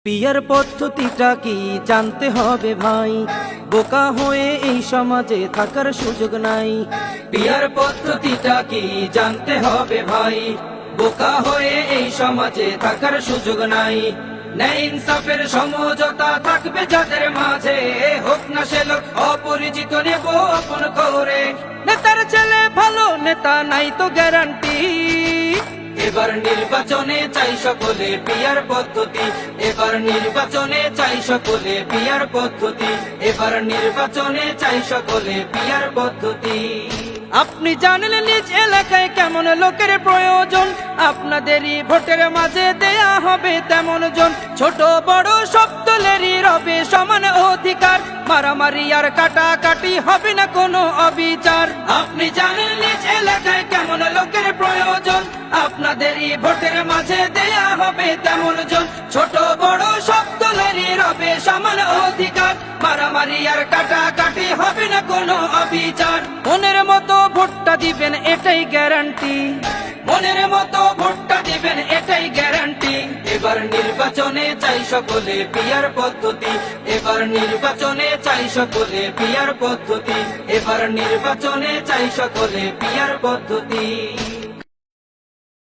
Peer পদ্ধতিটা কি জানতে হবে ভাই, বোকা হয়ে এই সমাজে থাকার সুযোগ নাই। পিয়ার পদ্ধতিটা কি জানতে হবে ভাই, বোকা হয়ে এই সমাজে থাকার সুযোগ নাই। ন্যায় ইনসাফের সমঝোতা থাকবে যাদের মাঝে, হোক না সে লোক অপরিচিত নেব আপন করে। নেতার ছেলে ভালো, নেতা নাই তো গ্যারান্টি। এবার নির্বাচনে চাই সকলে পিয়ার পদ্ধতি, এবার নির্বাচনে চাই সকলে পিয়ার পদ্ধতি, এবার নির্বাচনে চাই সকলে পিয়ার পদ্ধতি। আপনি জানেন নিজ এলাকায় কেমন লোকের প্রয়োজন, আপনাদেরই ভোটের মাঝে দেয়া হবে তেমন জন। ছোট বড় সব দলেরই রবে সমান অধিকার, মারামারি আর কাটাকাটি হবে না কোনো অবিচার। আপনি জানেন নিজ এলাকায় কেমন লোকের প্রয়োজন, আপনাদেরই ভোটের মাঝে দেয়া হবে তেমন জন। ছোট বড় সব দলেরই রবে সমান অধিকার, মারামারি আর কাটাকাটি হবে না কোনো অবিচার। মনের মতো ভোটটা দিবেন এটাই গ্যারান্টি, মনের মতো ভোটটা দিবেন এটাই গ্যারান্টি। এবার নির্বাচনে চাই সকলে পিয়ার পদ্ধতি, এবার নির্বাচনে চাই সকলে পিয়ার পদ্ধতি, এবার নির্বাচনে চাই সকলে পিয়ার পদ্ধতি।